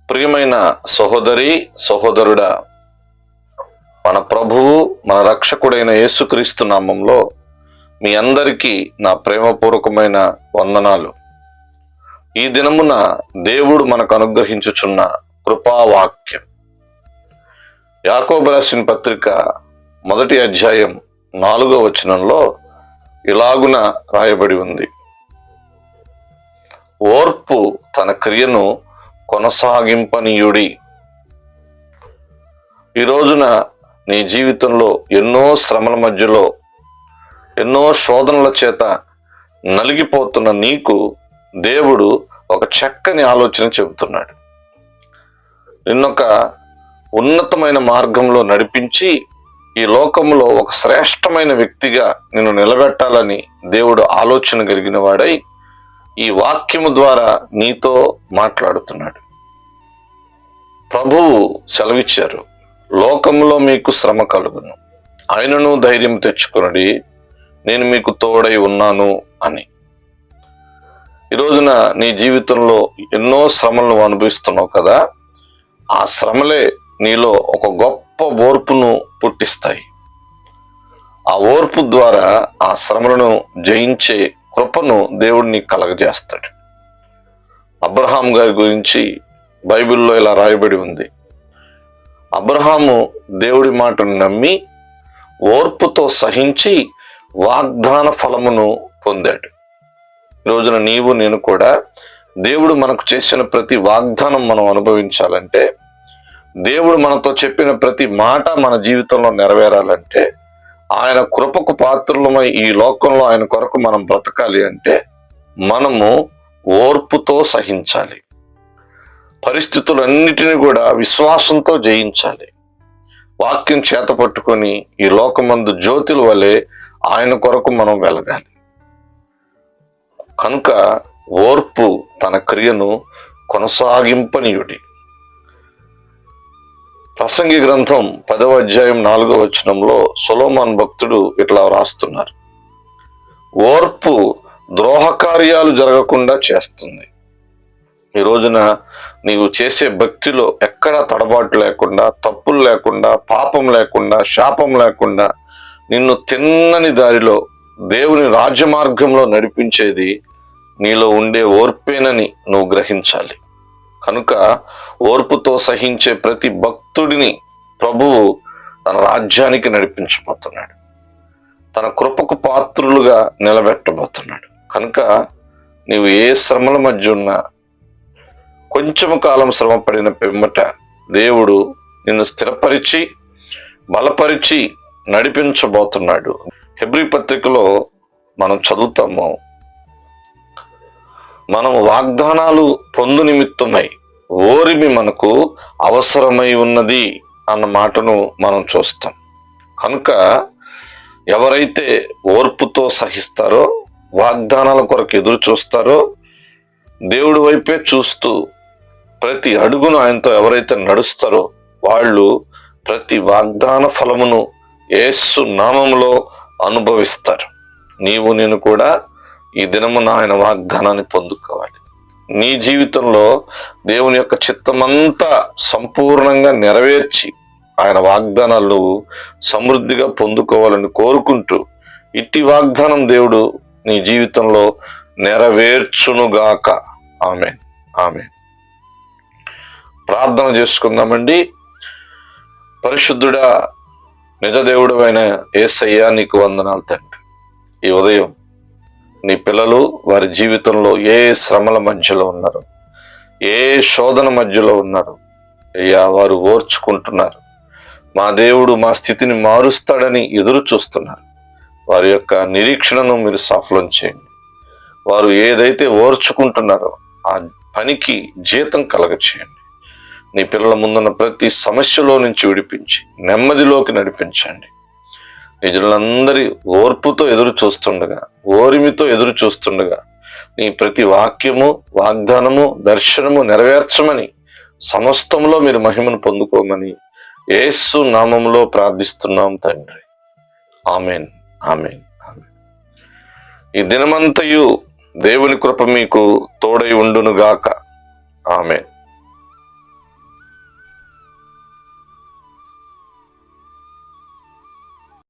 ప్రియమైన సహోదరి సహోదరుడా, మన ప్రభువు మన రక్షకుడైన యేసుక్రీస్తు నామంలో మీ అందరికీ నా ప్రేమపూర్వకమైన వందనాలు. ఈ దినమున దేవుడు మనకు అనుగ్రహించుచున్న కృపావాక్యం యాకోబు రాసిన పత్రిక 1వ అధ్యాయం 4వ వచనంలో ఇలాగున రాయబడి ఉంది: ఓర్పు తన క్రియను కొనసాగింపనీయుడి. ఈ రోజున నీ జీవితంలో ఎన్నో శ్రమల మధ్యలో, ఎన్నో శోధనల చేత నలిగిపోతున్న నీకు దేవుడు ఒక చక్కని ఆలోచన చెబుతున్నాడు. నిన్నొక ఉన్నతమైన మార్గంలో నడిపించి ఈ లోకంలో ఒక శ్రేష్టమైన వ్యక్తిగా నిన్ను నిలబెట్టాలని దేవుడు ఆలోచన కలిగిన వాడై ఈ వాక్యము ద్వారా నీతో మాట్లాడుతున్నాడు. ప్రభువు సెలవిచ్చారు, లోకంలో మీకు శ్రమ కలుగును, ఆయనను ధైర్యం తెచ్చుకొనుడి, నేను మీకు తోడై ఉన్నాను అని. ఈ రోజున నీ జీవితంలో ఎన్నో శ్రమలను అనుభవిస్తున్నావు కదా, ఆ శ్రమలే నీలో ఒక గొప్ప ఓర్పును పుట్టిస్తాయి. ఆ ఓర్పు ద్వారా ఆ శ్రమలను జయించే కృపను దేవుడు నీకు కలగజేస్తాడు. అబ్రహాం గారి గురించి బైబిల్లో ఇలా రాయబడి ఉంది: అబ్రహాము దేవుడి మాటను నమ్మి ఓర్పుతో సహించి వాగ్దాన ఫలమును పొందాడు. ఈ రోజున నీవు నేను కూడా దేవుడు మనకు చేసిన ప్రతి వాగ్దానం మనం అనుభవించాలంటే, దేవుడు మనతో చెప్పిన ప్రతి మాట మన జీవితంలో నెరవేరాలంటే, ఆయన కృపకు పాత్రులమై ఈ లోకంలో ఆయన కొరకు మనం బ్రతకాలి అంటే మనము ఓర్పుతో సహించాలి. పరిస్థితులన్నిటినీ కూడా విశ్వాసంతో జయించాలి. వాక్యం చేత పట్టుకొని ఈ లోకమందు జ్యోతుల వలె ఆయన కొరకు మనం వెలగాలి. కనుక ఓర్పు తన క్రియను కొనసాగింపనీయుడి. ప్రసంగి గ్రంథం 10వ అధ్యాయం 4వ వచనంలో సొలొమోను భక్తుడు ఇట్లా రాస్తున్నారు: ఓర్పు ద్రోహకార్యాలు జరగకుండా చేస్తుంది. ఈ రోజున నీవు చేసే భక్తిలో ఎక్కడా తడబాటు లేకుండా, తప్పులు లేకుండా, పాపం లేకుండా, శాపం లేకుండా నిన్ను తిన్నని దారిలో దేవుని రాజ్యమార్గంలో నడిపించేది నీలో ఉండే ఓర్పేనని నువ్వు గ్రహించాలి. కనుక ఓర్పుతో సహించే ప్రతి భక్తుడిని ప్రభువు తన రాజ్యానికి నడిపించబోతున్నాడు. తన కృపకు పాత్రులుగా నిలబెట్టబోతున్నాడు. కనుక నీవు ఏ శ్రమల మధ్య ఉన్నా, కొంచెము కాలం శ్రమ పడిన పిమ్మట దేవుడు నిన్ను స్థిరపరిచి బలపరిచి నడిపించబోతున్నాడు. హెబ్రీ పత్రికలో మనం చదువుతాము, మనం వాగ్దానాలు పొందు నిమిత్తమై ఓరిమి మనకు అవసరమై ఉన్నది అన్న మాటను మనం చూస్తాం. కనుక ఎవరైతే ఓర్పుతో సహిస్తారో, వాగ్దానాల కొరకు ఎదురు చూస్తారో, దేవుడి వైపే చూస్తూ ప్రతి అడుగును ఆయనతో ఎవరైతే నడుస్తారో వాళ్ళు ప్రతి వాగ్దాన ఫలమును యేసు నామములో అనుభవిస్తారు. నీవు నేను కూడా ఈ దినమున ఆయన వాగ్దానాన్ని పొందుకోవాలి. నీ జీవితంలో దేవుని యొక్క చిత్తమంతా సంపూర్ణంగా నెరవేర్చి ఆయన వాగ్దానాలు సమృద్ధిగా పొందుకోవాలని కోరుకుంటూ, ఇట్టి వాగ్దానం దేవుడు నీ జీవితంలో నెరవేర్చునుగాక. ఆమేన్, ఆమేన్. ప్రార్థన చేసుకుందామండి. పరిశుద్ధుడా, నిజదేవుడు అయిన యేసయ్యా, నీకు వందనాలు తండ్రి. ఈ ఉదయం నీ పిల్లలు వారి జీవితంలో ఏ శ్రమల మధ్యలో ఉన్నారు, ఏ శోధన మధ్యలో ఉన్నారు అయ్యా, వారు ఓర్చుకుంటున్నారు. మా దేవుడు మా స్థితిని మారుస్తాడని ఎదురు చూస్తున్నారు. వారి యొక్క నిరీక్షణను మీరు సఫలం చేయండి. వారు ఏదైతే ఓర్చుకుంటున్నారో ఆ పనికి జీతం కలగచేయండి. నీ పిల్లల ముందున్న ప్రతి సమస్యలో నుంచి విడిపించి నెమ్మదిలోకి నడిపించండి. నిజులందరి ఓర్పుతో ఎదురు చూస్తుండగా, ఓరిమితో ఎదురు చూస్తుండగా నీ ప్రతి వాక్యము, వాగ్దానము, దర్శనము నెరవేర్చమని, సమస్తంలో మీరు మహిమను పొందుకోమని యేసు నామములో ప్రార్థిస్తున్నాం తండ్రి. ఆమేన్, ఆమేన్, ఆమేన్. ఈ దినమంతయు దేవుని కృప మీకు తోడై ఉండునుగాక. ఆమేన్.